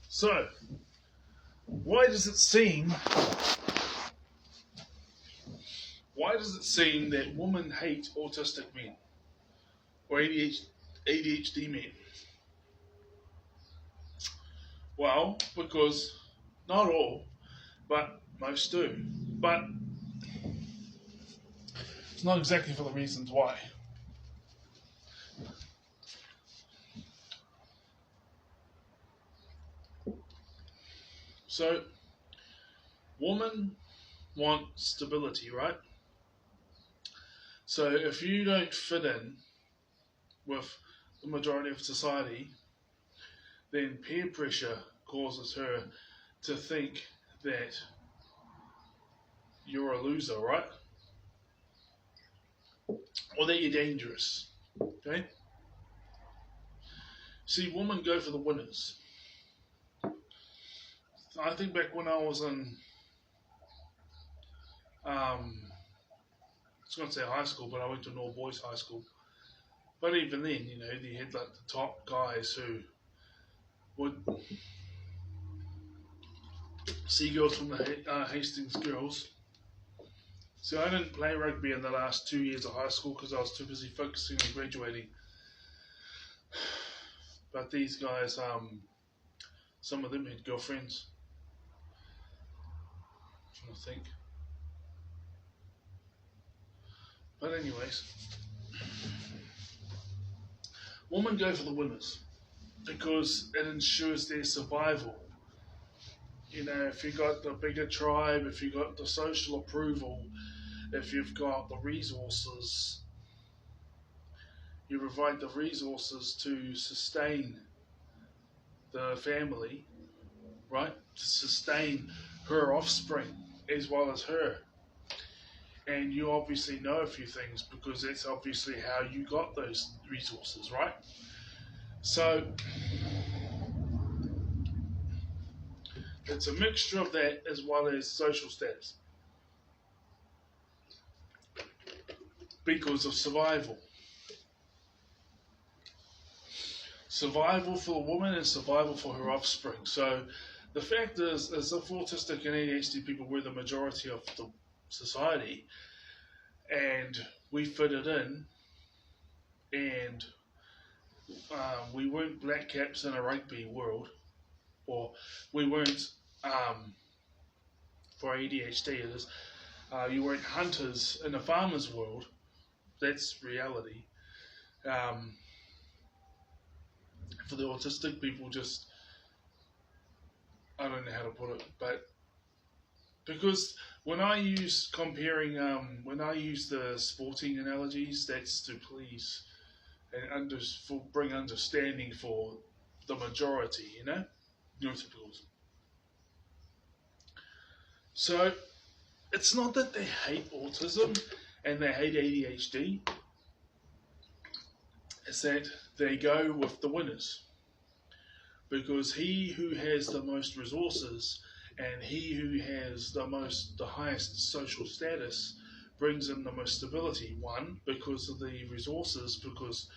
So, why does it seem that women hate autistic men or ADHD men? Well, because not all, but most do. But it's not exactly for the reasons why. So, women want stability, right? So, if you don't fit in with the majority of society, then peer pressure causes her to think that you're a loser, right? Or that you're dangerous. Okay? See, women go for the winners. I think back when I was in, I was going to say high school, but I went to an all boys high school. But even then, they had like the top guys who would see girls from the Hastings girls. So I didn't play rugby in the last 2 years of high school because I was too busy focusing on graduating. But these guys, some of them had girlfriends. I'm trying to think. But anyways, women go for the winners because it ensures their survival. If you've got the bigger tribe, if you've got the social approval, if you've got the resources, you provide the resources to sustain the family, right? To sustain her offspring as well as her. And you obviously know a few things because that's obviously how you got those resources, right? So it's a mixture of that as well as social status because of survival. Survival for a woman and survival for her offspring. So the fact is, as if autistic and ADHD people were the majority of the society and we fitted in and we weren't black caps in a rugby world, or we weren't, for ADHD it is, you weren't hunters in a farmer's world. That's reality. For the autistic people, just, I don't know how to put it, but because when I use the sporting analogies, that's to please and bring understanding for the majority, neurotypicals. So it's not that they hate autism and they hate ADHD, it's that they go with the winners. Because he who has the most resources and he who has the highest social status brings in the most stability. One, because of the resources, because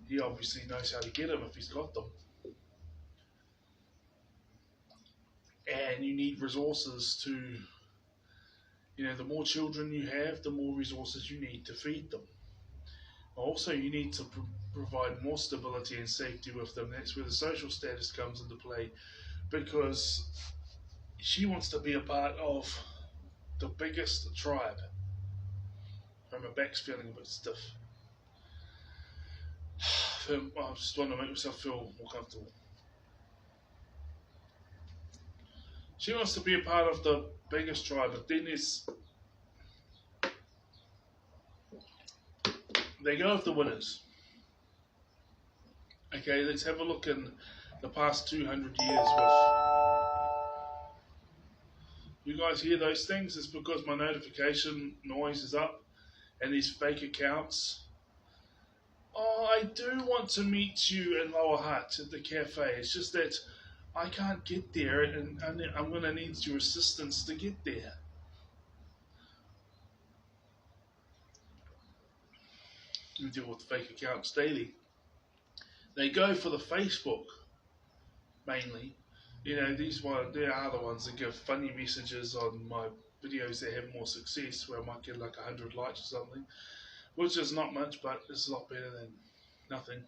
he obviously knows how to get them if he's got them. And you need resources to, the more children you have, the more resources you need to feed them. Also, you need to provide more stability and safety with them. That's where the social status comes into play, because she wants to be a part of the biggest tribe. My back's feeling a bit stiff. I just want to make myself feel more comfortable. She wants to be a part of the biggest tribe, but then they go with the winners. Okay, let's have a look in the past 200 years with... You guys hear those things? It's because my notification noise is up and these fake accounts. Oh, I do want to meet you in Lower Hutt at the cafe. It's just that I can't get there and I'm going to need your assistance to get there. You deal with fake accounts daily. They go for the Facebook mainly. There are the ones that give funny messages on my videos that have more success, where I might get like 100 likes or something, which is not much, but it's a lot better than nothing.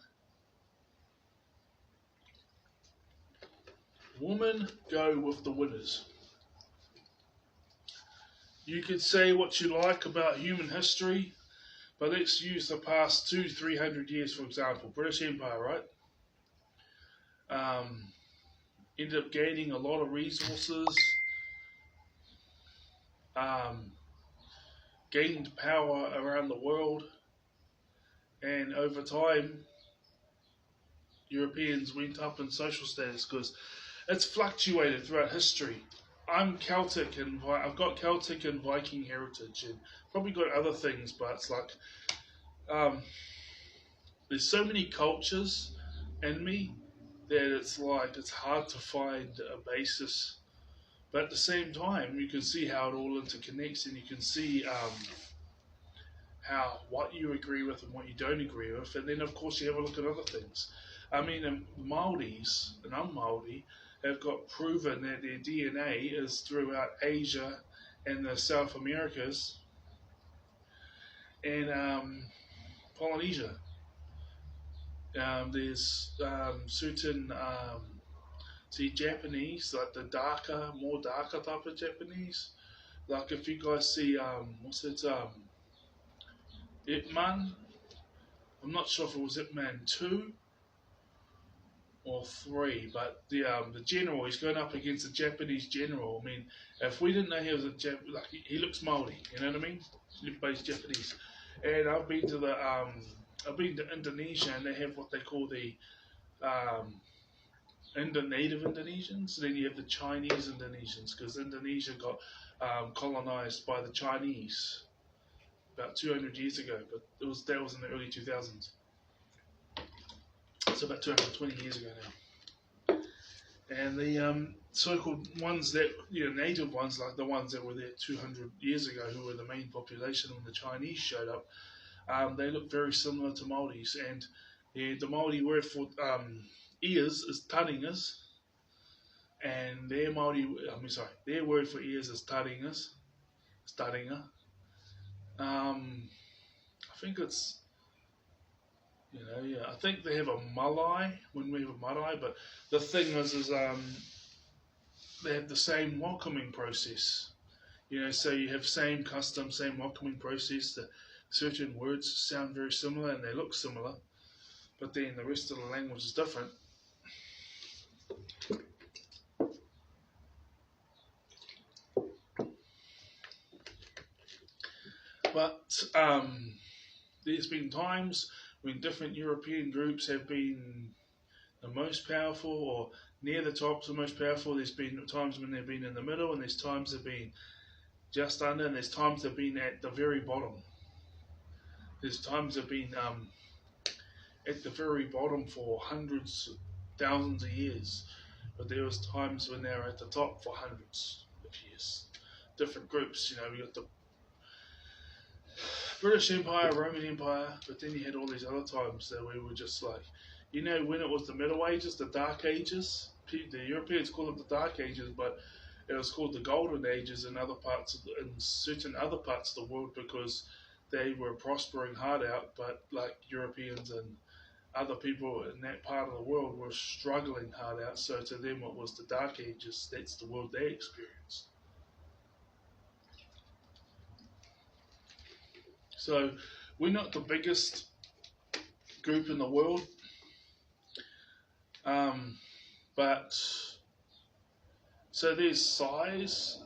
Women go with the winners. You could say what you like about human history, but let's use the past 200-300 years for example. British Empire, right? Ended up gaining a lot of resources, um, gained power around the world, and over time, Europeans went up in social status because it's fluctuated throughout history. I'm Celtic and I've got Celtic and Viking heritage, and probably got other things, but it's like um, there's so many cultures in me that it's hard to find a basis. But at the same time, you can see how it all interconnects, and you can see how what you agree with and what you don't agree with, and then of course you have a look at other things. I mean, Māoris, and I'm Māori, have got proven that their DNA is throughout Asia and the South Americas and Polynesia. There's certain see Japanese, like the more darker type of Japanese. Like if you guys see what's it Ip Man, I'm not sure if it was Ip Man 2 or 3, but the general, he's going up against a Japanese general. I mean, if we didn't know he was like he looks Maori, you know what I mean? But he's Japanese. And I've been to Indonesia, and they have what they call the native Indonesians. Then you have the Chinese Indonesians, because Indonesia got colonized by the Chinese about 200 years ago, but that was in the early 2000s. So about 220 years ago now. And the so-called ones that, native ones, like the ones that were there 200 years ago, who were the main population when the Chinese showed up, they look very similar to Māoris. And the Māori word for ears is taringas, and their word for ears is taringas. It's taringa. I think it's, I think they have a malai when we have a marae, but the thing is they have the same welcoming process. So you have same custom, same welcoming process. Certain words sound very similar and they look similar, but then the rest of the language is different. But there's been times when different European groups have been the most powerful or near the top, the most powerful. There's been times when they've been in the middle, and there's times they've been just under, and there's times they've been at the very bottom. There's times they've been at the very bottom for hundreds, thousands of years, but there was times when they were at the top for hundreds of years. Different groups, we got the British Empire, Roman Empire, but then you had all these other times that we were just like, when it was the Middle Ages, the Dark Ages. The Europeans call it the Dark Ages, but it was called the Golden Ages in certain other parts of the world, because they were prospering hard out, but like Europeans and other people in that part of the world were struggling hard out. So to them, it was the Dark Ages. That's the world they experienced. So we're not the biggest group in the world, but so there's size.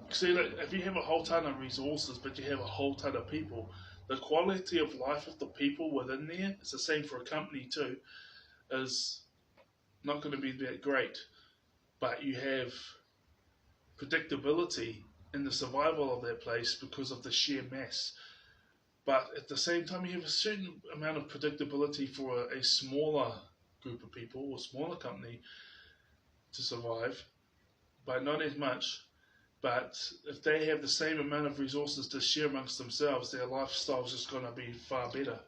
See, if you have a whole ton of resources, but you have a whole ton of people, the quality of life of the people within there, it's the same for a company too, is not going to be that great. But you have predictability in the survival of that place because of the sheer mass. But at the same time, you have a certain amount of predictability for a smaller group of people or smaller company to survive, but not as much. But if they have the same amount of resources to share amongst themselves, their lifestyle is just going to be far better.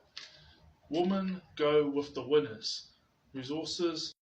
Women go with the winners. resources